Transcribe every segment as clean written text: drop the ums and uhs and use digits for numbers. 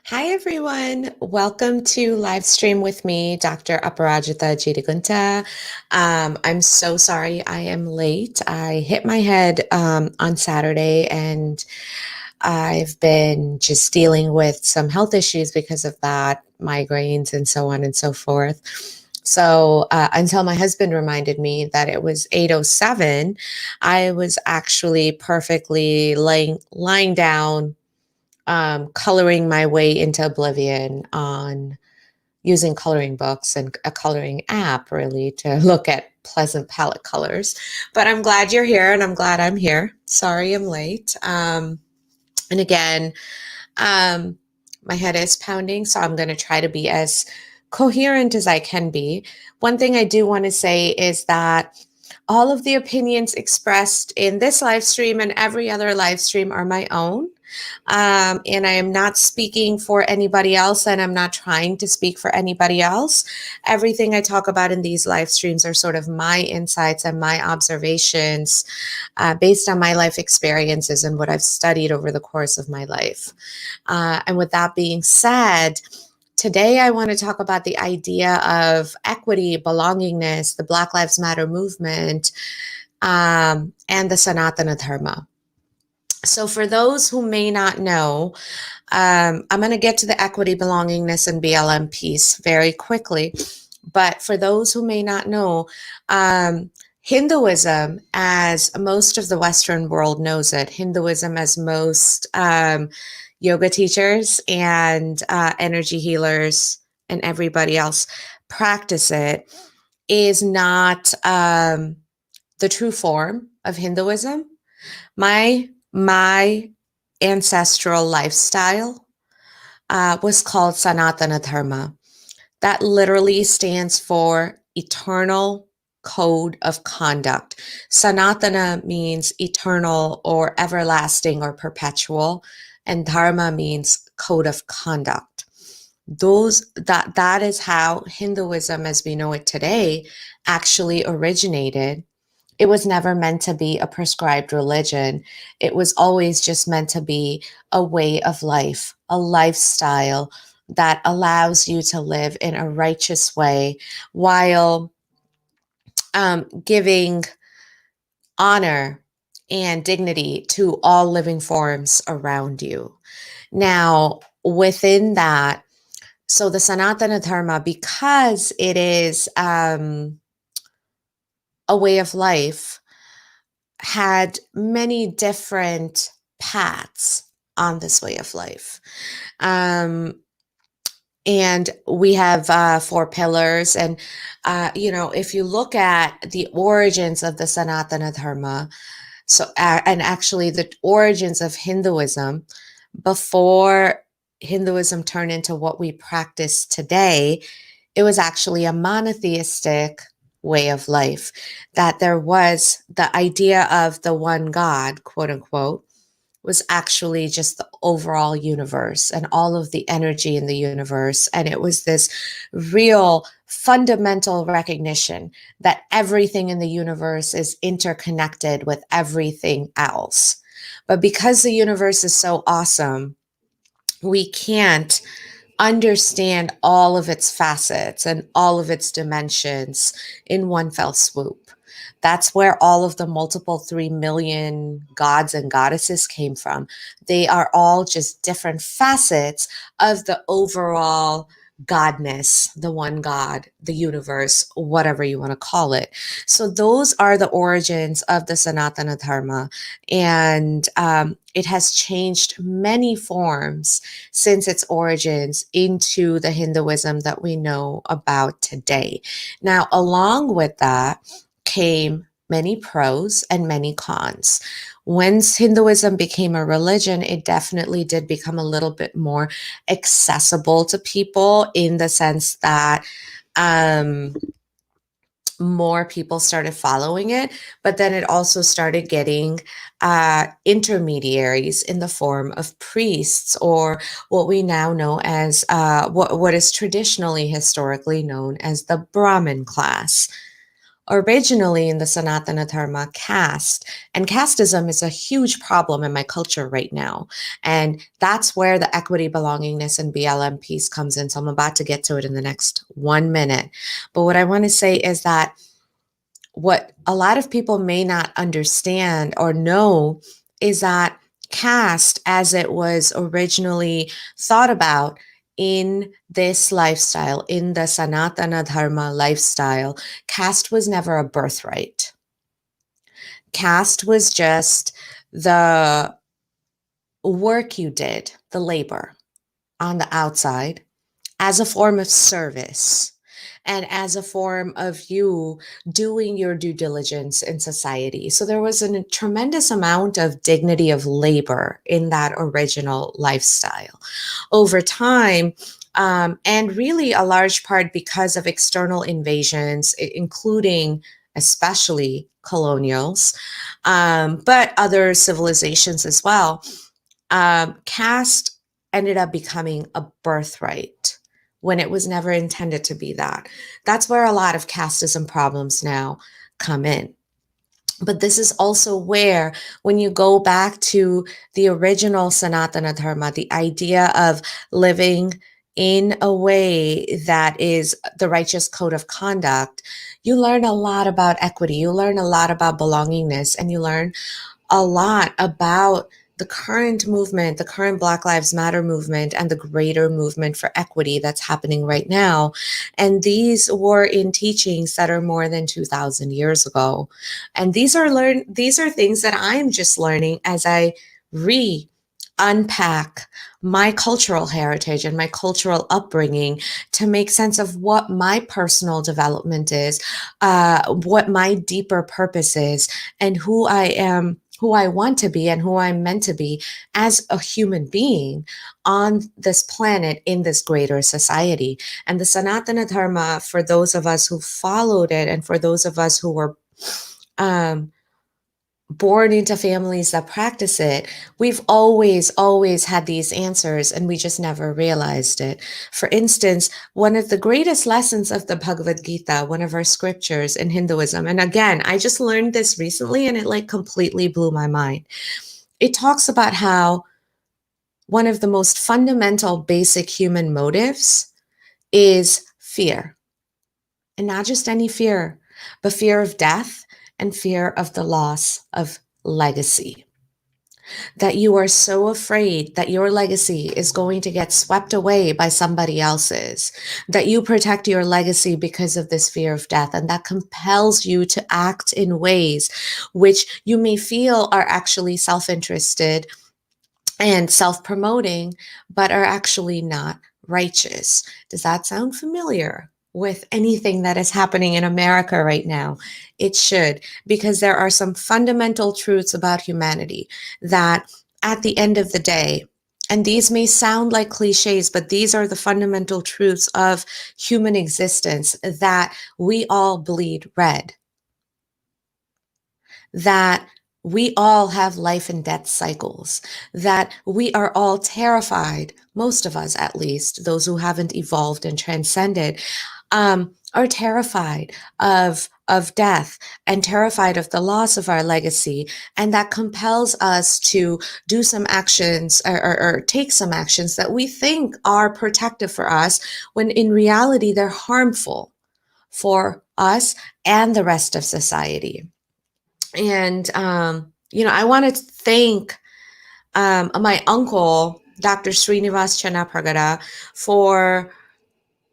Hi, everyone. Welcome to live stream with me, Dr. Aparajita Jitagunta. I'm so sorry I am late. I hit my head on Saturday and I've been just dealing with some health issues because of that, migraines and so on and so forth. So until my husband reminded me that it was 8:07, I was actually perfectly lying down, coloring my way into oblivion on using coloring books and a coloring app really to look at pleasant palette colors. But I'm glad you're here and I'm glad I'm here. Sorry I'm late. And again, um, my head is pounding, so I'm going to try to be as coherent as I can be. One thing I do want to say is that all of the opinions expressed in this live stream and every other live stream are my own. And I am not speaking for anybody else, and I'm not trying to speak for anybody else. Everything I talk about in these live streams are sort of my insights and my observations based on my life experiences and what I've studied over the course of my life. And with that being said, today I want to talk about the idea of equity, belongingness, the Black Lives Matter movement, and the Sanatana Dharma. So, for those who may not know, I'm going to get to the equity, belongingness, and BLM piece very quickly. But for those who may not know, Hinduism, as most of the Western world knows it, Hinduism, as most yoga teachers and energy healers and everybody else practice it, is not the true form of Hinduism. My ancestral lifestyle was called Sanatana Dharma. That literally stands for eternal code of conduct. Sanatana means eternal or everlasting or perpetual, and Dharma means code of conduct. That is how Hinduism as we know it today actually originated. It was never meant to be a prescribed religion. It was always just meant to be a way of life, a lifestyle that allows you to live in a righteous way while giving honor and dignity to all living forms around you. Now, within that, so the Sanatana Dharma, because it is a way of life, had many different paths on this way of life. And we have four pillars. And, if you look at the origins of the Sanatana Dharma, and actually the origins of Hinduism, before Hinduism turned into what we practice today, it was actually a monotheistic way of life, that there was the idea of the one God, quote unquote, was actually just the overall universe and all of the energy in the universe. And it was this real fundamental recognition that everything in the universe is interconnected with everything else. But because the universe is so awesome, we can't understand all of its facets and all of its dimensions in one fell swoop. That's where all of the multiple 3 million gods and goddesses came from. They are all just different facets of the overall godness, the one God, the universe, whatever you want to call it. So those are the origins of the Sanatana Dharma. And it has changed many forms since its origins into the Hinduism that we know about today. Now, along with that came many pros and many cons. Once Hinduism became a religion, it definitely did become a little bit more accessible to people in the sense that more people started following it, but then it also started getting intermediaries in the form of priests, or what we now know as what is traditionally historically known as the Brahmin class. originally in the Sanatana Dharma, caste. And casteism is a huge problem in my culture right now. And that's where the equity, belongingness, and BLM piece comes in. So I'm about to get to it in the next 1 minute. But what I want to say is that what a lot of people may not understand or know is that caste, as it was originally thought about in this lifestyle, in the Sanatana Dharma lifestyle, caste was never a birthright. Caste was just the work you did, the labor on the outside, as a form of service and as a form of you doing your due diligence in society. So there was a tremendous amount of dignity of labor in that original lifestyle. Over time, and really a large part because of external invasions, including especially colonials, but other civilizations as well, caste ended up becoming a birthright when it was never intended to be that. That's where a lot of casteism problems now come in. But this is also where, when you go back to the original Sanatana Dharma, the idea of living in a way that is the righteous code of conduct, you learn a lot about equity, you learn a lot about belongingness, and you learn a lot about the current movement, the current Black Lives Matter movement, and the greater movement for equity that's happening right now. And these were in teachings that are more than 2,000 years ago. And these are things that I'm just learning as I unpack my cultural heritage and my cultural upbringing to make sense of what my personal development is, what my deeper purpose is, and who I am, who I want to be, and who I'm meant to be as a human being on this planet in this greater society. And the Sanatana Dharma, for those of us who followed it and for those of us who were born into families that practice it, we've always had these answers and we just never realized it. For instance, one of the greatest lessons of the Bhagavad Gita, one of our scriptures in Hinduism, and again, I just learned this recently and it like completely blew my mind. It talks about how one of the most fundamental basic human motives is fear. And not just any fear, but fear of death and fear of the loss of legacy. That you are so afraid that your legacy is going to get swept away by somebody else's, that you protect your legacy because of this fear of death, and that compels you to act in ways which you may feel are actually self-interested and self-promoting, but are actually not righteous. Does that sound familiar with anything that is happening in America right now? It should, because there are some fundamental truths about humanity that at the end of the day, and these may sound like cliches, but these are the fundamental truths of human existence, that we all bleed red, that we all have life and death cycles, that we are all terrified, most of us at least, those who haven't evolved and transcended, are terrified of death and terrified of the loss of our legacy. And that compels us to do some actions or take some actions that we think are protective for us, when in reality, they're harmful for us and the rest of society. And, I want to thank my uncle, Dr. Srinivas Channapragada, for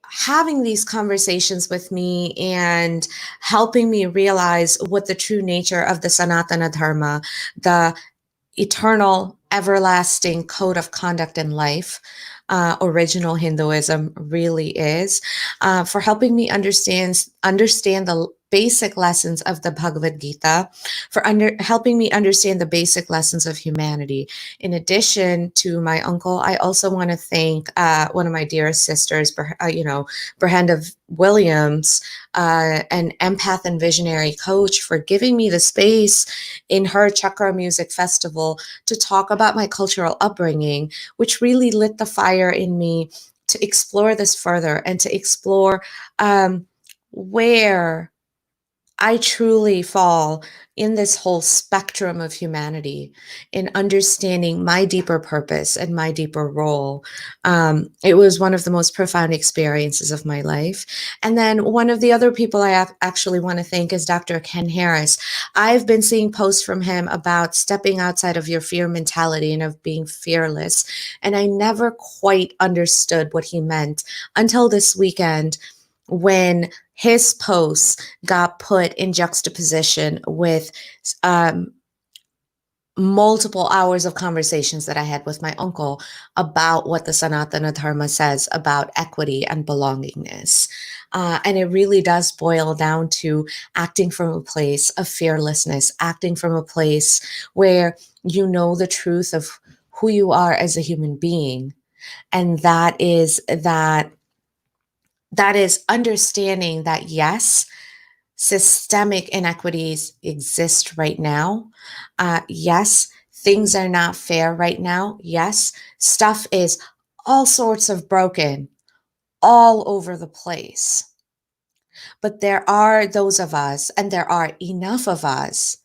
having these conversations with me and helping me realize what the true nature of the Sanatana Dharma, the eternal, everlasting code of conduct in life, original Hinduism really is, for helping me understand the basic lessons of the Bhagavad Gita, for helping me understand the basic lessons of humanity. In addition to my uncle, I also want to thank one of my dearest sisters, Brenda Williams, an empath and visionary coach, for giving me the space in her Chakra Music Festival to talk about my cultural upbringing, which really lit the fire in me to explore this further and to explore where I truly fall in this whole spectrum of humanity in understanding my deeper purpose and my deeper role. It was one of the most profound experiences of my life. And then one of the other people I actually want to thank is Dr. Ken Harris. I've been seeing posts from him about stepping outside of your fear mentality and of being fearless. And I never quite understood what he meant until this weekend when his posts got put in juxtaposition with um, multiple hours of conversations that I had with my uncle about what the Sanatana Dharma says about equity and belongingness. And it really does boil down to acting from a place of fearlessness, acting from a place where you know the truth of who you are as a human being. And that is understanding that yes, systemic inequities exist right now. Yes, things are not fair right now. Yes, stuff is all sorts of broken all over the place. But there are those of us, and there are enough of us,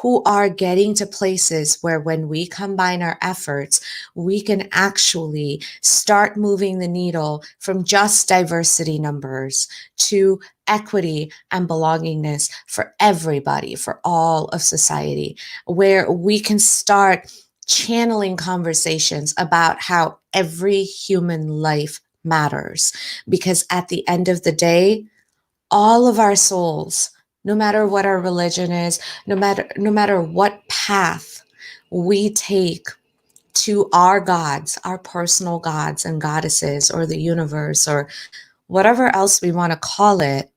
who are getting to places where when we combine our efforts, we can actually start moving the needle from just diversity numbers to equity and belongingness for everybody, for all of society, where we can start channeling conversations about how every human life matters. Because at the end of the day, all of our souls, no matter what our religion is, no matter what path we take to our gods, our personal gods and goddesses, or the universe, or whatever else we want to call it,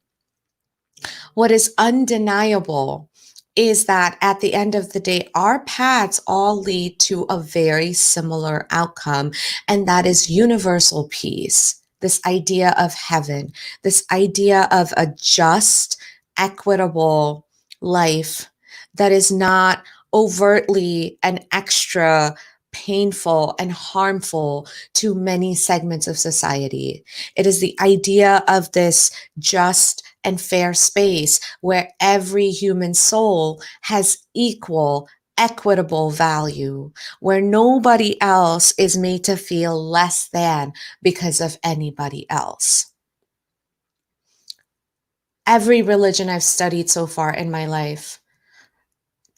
what is undeniable is that at the end of the day, our paths all lead to a very similar outcome, and that is universal peace. This idea of heaven, this idea of a just, equitable life that is not overtly and extra painful and harmful to many segments of society. It is the idea of this just and fair space where every human soul has equal, equitable value, where nobody else is made to feel less than because of anybody else. Every religion I've studied so far in my life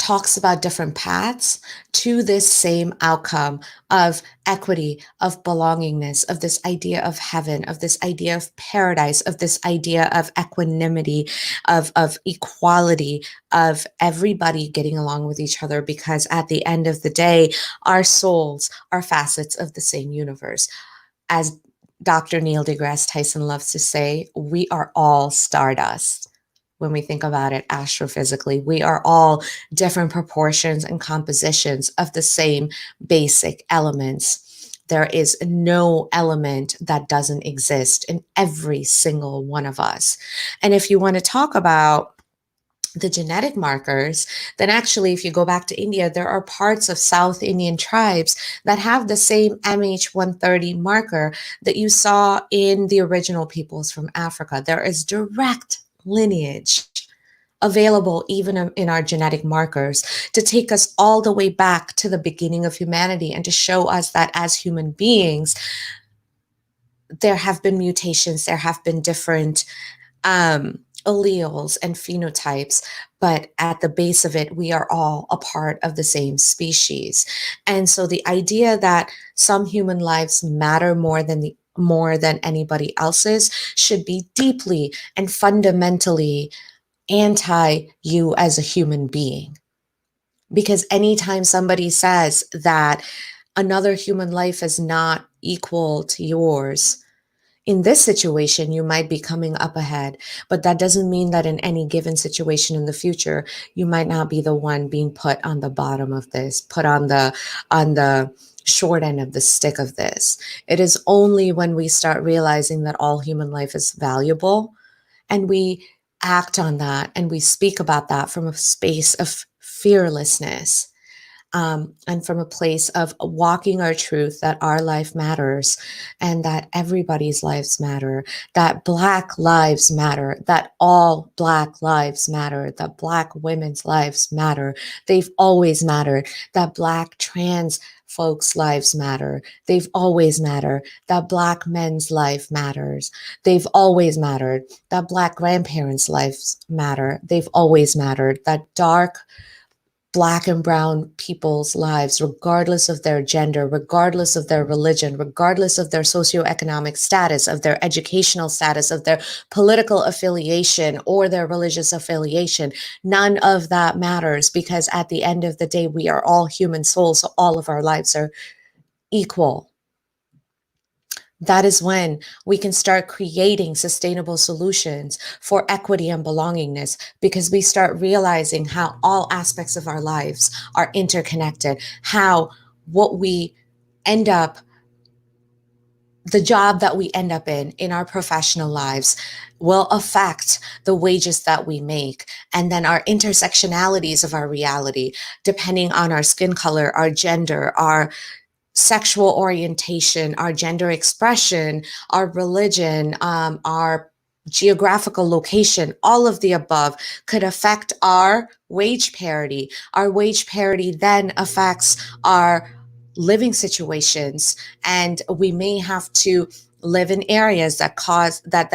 talks about different paths to this same outcome of equity, of belongingness, of this idea of heaven, of this idea of paradise, of this idea of equanimity, of equality, of everybody getting along with each other, because at the end of the day, our souls are facets of the same universe. As Dr. Neil deGrasse Tyson loves to say, we are all stardust. When we think about it astrophysically, we are all different proportions and compositions of the same basic elements. There is no element that doesn't exist in every single one of us. And if you want to talk about the genetic markers, then actually, if you go back to India, there are parts of South Indian tribes that have the same MH130 marker that you saw in the original peoples from Africa. There is direct lineage available even in our genetic markers to take us all the way back to the beginning of humanity and to show us that as human beings, there have been mutations, there have been different alleles and phenotypes, but at the base of it, we are all a part of the same species. And so the idea that some human lives matter more than anybody else's should be deeply and fundamentally anti you as a human being. Because anytime somebody says that another human life is not equal to yours, in this situation, you might be coming up ahead, but that doesn't mean that in any given situation in the future, you might not be the one being put on the bottom of this, put on the short end of the stick of this. It is only when we start realizing that all human life is valuable and we act on that and we speak about that from a space of fearlessness, and from a place of walking our truth that our life matters and that everybody's lives matter, that Black lives matter, that all Black lives matter, that Black women's lives matter. They've always mattered, that Black trans folks' lives matter. They've always mattered, that Black men's life matters. They've always mattered, that Black grandparents' lives matter. They've always mattered, that dark Black and brown people's lives, regardless of their gender, regardless of their religion, regardless of their socioeconomic status, of their educational status, of their political affiliation or their religious affiliation. None of that matters, because at the end of the day, we are all human souls, so all of our lives are equal. That is when we can start creating sustainable solutions for equity and belongingness, because we start realizing how all aspects of our lives are interconnected, how what we end up, the job that we end up in our professional lives will affect the wages that we make, and then our intersectionalities of our reality, depending on our skin color, our gender, our sexual orientation, our gender expression, our religion, our geographical location, all of the above could affect our wage parity. Our wage parity then affects our living situations, and we may have to live in areas that cause that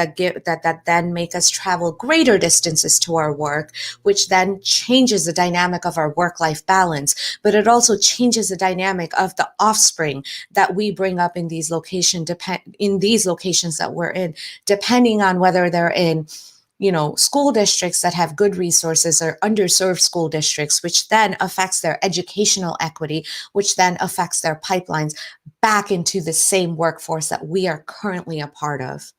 then make us travel greater distances to our work, which then changes the dynamic of our work-life balance. But it also changes the dynamic of the offspring that we bring up in these locations that we're in, depending on whether they're in school districts that have good resources or underserved school districts, which then affects their educational equity, which then affects their pipelines back into the same workforce that we are currently a part of.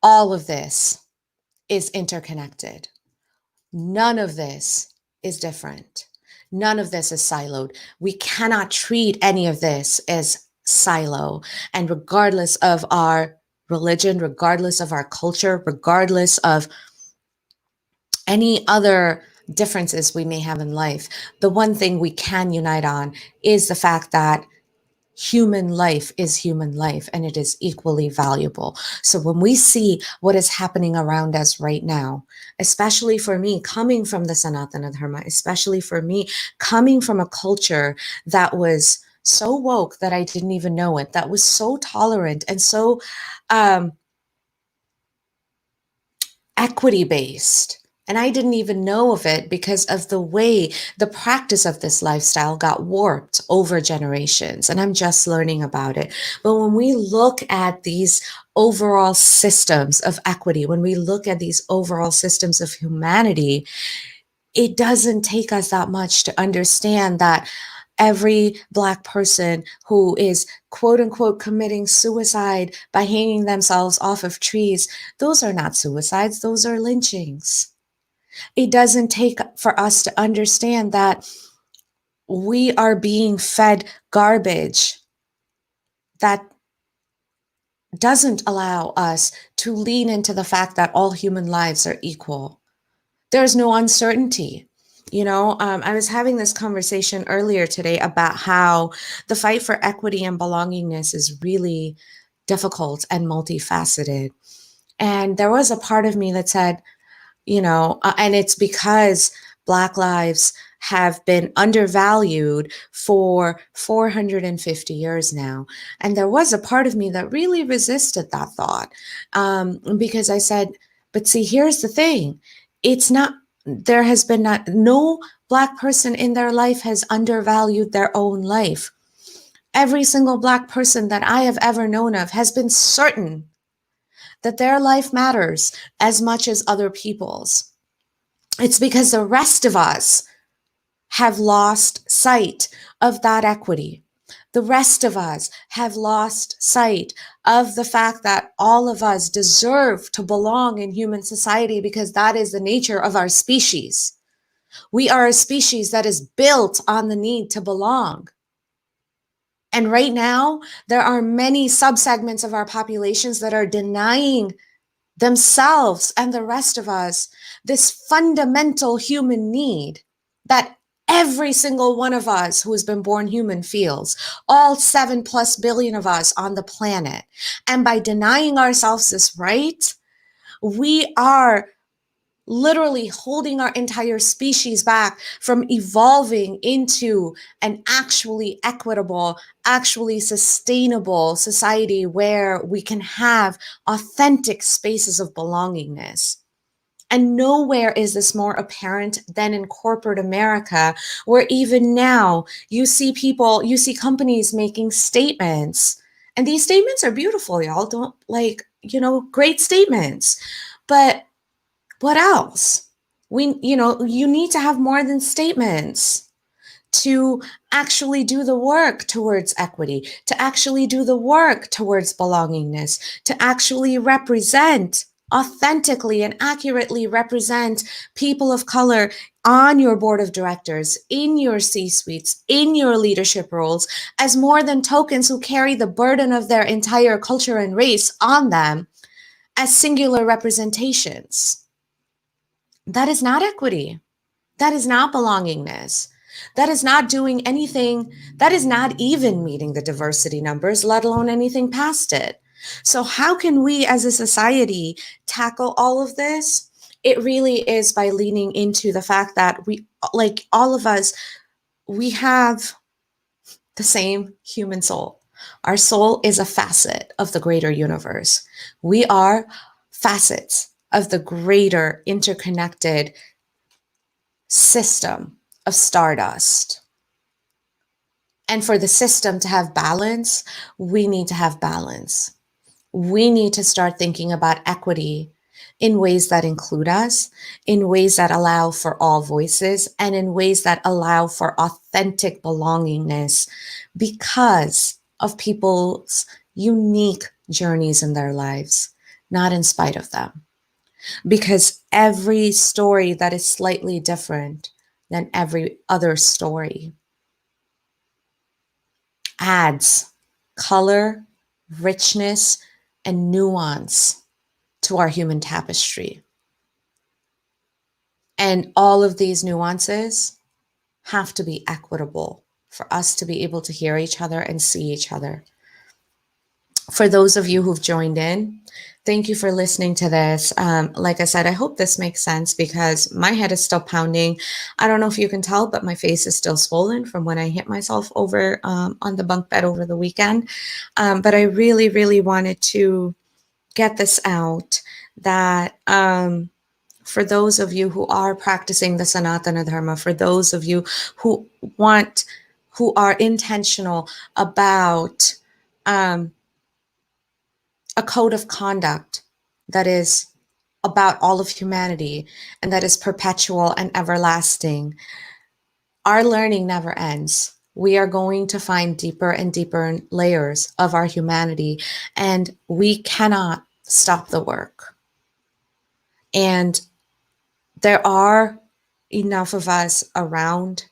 All of this is interconnected. None of this is different. None of this is siloed. We cannot treat any of this as silo. And regardless of our religion, regardless of our culture, regardless of any other differences we may have in life, the one thing we can unite on is the fact that human life is human life, and it is equally valuable. So when we see what is happening around us right now, especially for me coming from the Sanatana Dharma, especially for me coming from a culture that was so woke that I didn't even know it, that was so tolerant and so equity based. And I didn't even know of it because of the way the practice of this lifestyle got warped over generations. And I'm just learning about it. But when we look at these overall systems of equity, when we look at these overall systems of humanity, it doesn't take us that much to understand that every Black person who is quote unquote committing suicide by hanging themselves off of trees, those are not suicides, those are lynchings. It doesn't take for us to understand that we are being fed garbage that doesn't allow us to lean into the fact that all human lives are equal. There's no uncertainty. I was having this conversation earlier today about how the fight for equity and belongingness is really difficult and multifaceted. And there was a part of me that said, and it's because Black lives have been undervalued for 450 years now. And there was a part of me that really resisted that thought, because I said, but see, here's the thing. There has been no Black person in their life has undervalued their own life. Every single Black person that I have ever known of has been certain that their life matters as much as other people's. It's because the rest of us have lost sight of that equity. The rest of us have lost sight of the fact that all of us deserve to belong in human society, because that is the nature of our species. We are a species that is built on the need to belong. And right now, there are many subsegments of our populations that are denying themselves and the rest of us this fundamental human need that every single one of us who has been born human feels, all 7+ billion of us on the planet. And by denying ourselves this right, we are literally holding our entire species back from evolving into an actually equitable, actually sustainable society where we can have authentic spaces of belongingness. And nowhere is this more apparent than in corporate America, where even now you see companies making statements. And these statements are beautiful, y'all. Don't great statements. But what else? You need to have more than statements to actually do the work towards equity, to actually do the work towards belongingness, to actually authentically and accurately represent people of color on your board of directors, in your C-suites, in your leadership roles, as more than tokens who carry the burden of their entire culture and race on them as singular representations. That is not equity. That is not belongingness. That is not doing anything. That is not even meeting the diversity numbers, let alone anything past it. So how can we as a society tackle all of this? It really is by leaning into the fact that all of us, we have the same human soul. Our soul is a facet of the greater universe. We are facets of the greater interconnected system of stardust. And for the system to have balance, we need to have balance. We need to start thinking about equity in ways that include us, in ways that allow for all voices, and in ways that allow for authentic belongingness because of people's unique journeys in their lives, not in spite of them. Because every story that is slightly different than every other story adds color, richness, and nuance to our human tapestry. And all of these nuances have to be equitable for us to be able to hear each other and see each other. For those of you who've joined in, thank you for listening to this. Like I said, I hope this makes sense because my head is still pounding. I don't know if you can tell, but my face is still swollen from when I hit myself over on the bunk bed over the weekend. But I really, really wanted to get this out that for those of you who are practicing the Sanatana Dharma, for those of you who are intentional about a code of conduct that is about all of humanity and that is perpetual and everlasting. Our learning never ends. We are going to find deeper and deeper layers of our humanity, and we cannot stop the work. And there are enough of us around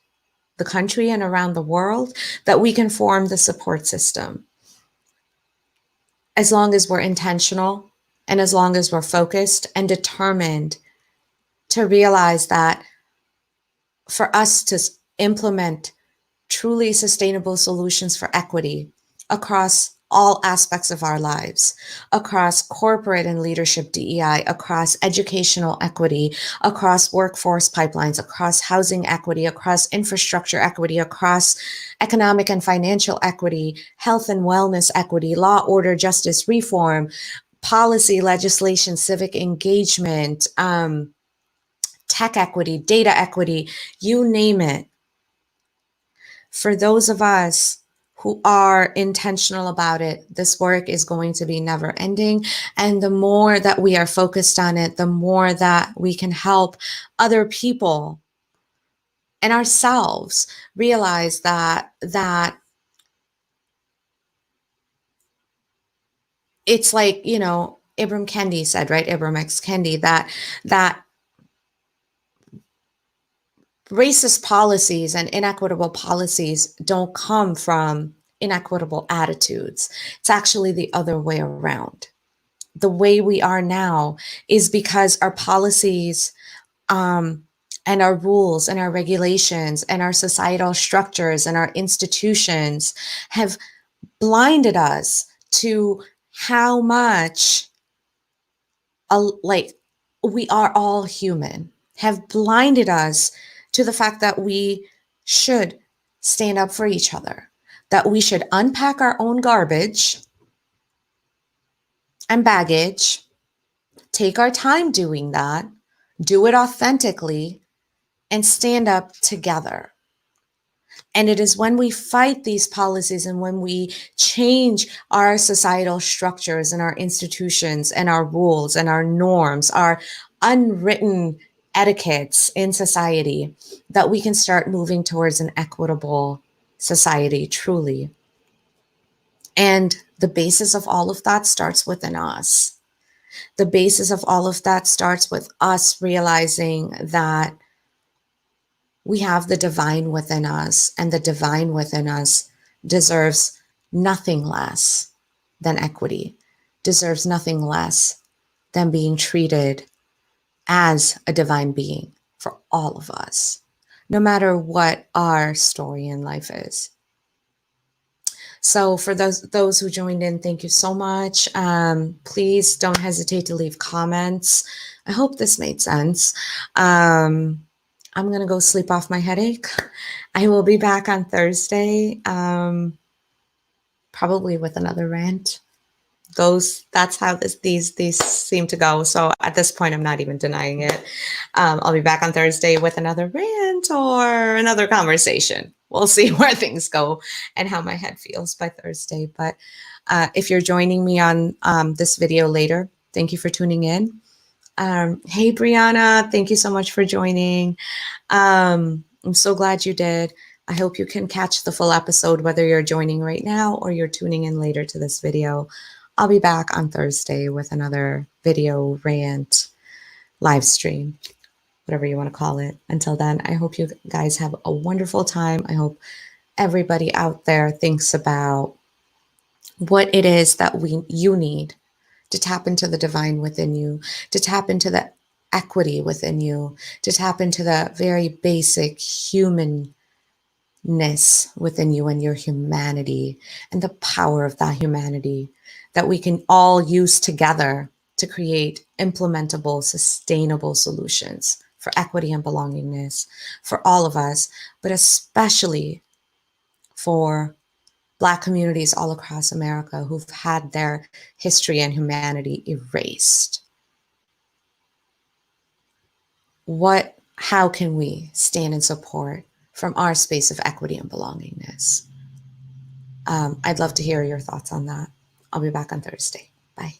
the country and around the world that we can form the support system. As long as we're intentional and as long as we're focused and determined to realize that for us to implement truly sustainable solutions for equity across all aspects of our lives, across corporate and leadership DEI, across educational equity, across workforce pipelines, across housing equity, across infrastructure equity, across economic and financial equity, health and wellness equity, law, order, justice, reform, policy, legislation, civic engagement, tech equity, data equity, you name it. For those of us who are intentional about it, this work is going to be never ending. And the more that we are focused on it, the more that we can help other people and ourselves realize that it's like, Ibram Kendi said, right? Ibram X. Kendi, that racist policies and inequitable policies don't come from inequitable attitudes. It's actually the other way around. The way we are now is because our policies and our rules and our regulations and our societal structures and our institutions have blinded us to how much like we are all human, have blinded us to the fact that we should stand up for each other, that we should unpack our own garbage and baggage, take our time doing that, do it authentically, and stand up together. And it is when we fight these policies and when we change our societal structures and our institutions and our rules and our norms, our unwritten etiquettes in society, that we can start moving towards an equitable society truly. And the basis of all of that starts within us. The basis of all of that starts with us realizing that we have the divine within us, and the divine within us deserves nothing less than equity, deserves nothing less than being treated as a divine being for all of us, no matter what our story in life is. So for those who joined in, thank you so much. Please don't hesitate to leave comments. I hope this made sense. I'm going to go sleep off my headache. I will be back on Thursday, probably with another rant. That's how these seem to go. So at this point, I'm not even denying it. I'll be back on Thursday with another rant or another conversation. We'll see where things go and how my head feels by Thursday. But if you're joining me on this video later, thank you for tuning in. Hey, Brianna, thank you so much for joining. I'm so glad you did. I hope you can catch the full episode, whether you're joining right now or you're tuning in later to this video. I'll be back on Thursday with another video, rant, live stream, whatever you want to call it. Until then, I hope you guys have a wonderful time. I hope everybody out there thinks about what it is that you need to tap into the divine within you, to tap into the equity within you, to tap into the very basic humanness within you and your humanity and the power of that humanity that we can all use together to create implementable, sustainable solutions for equity and belongingness for all of us, but especially for Black communities all across America who've had their history and humanity erased. How can we stand in support from our space of equity and belongingness? I'd love to hear your thoughts on that. I'll be back on Thursday. Bye.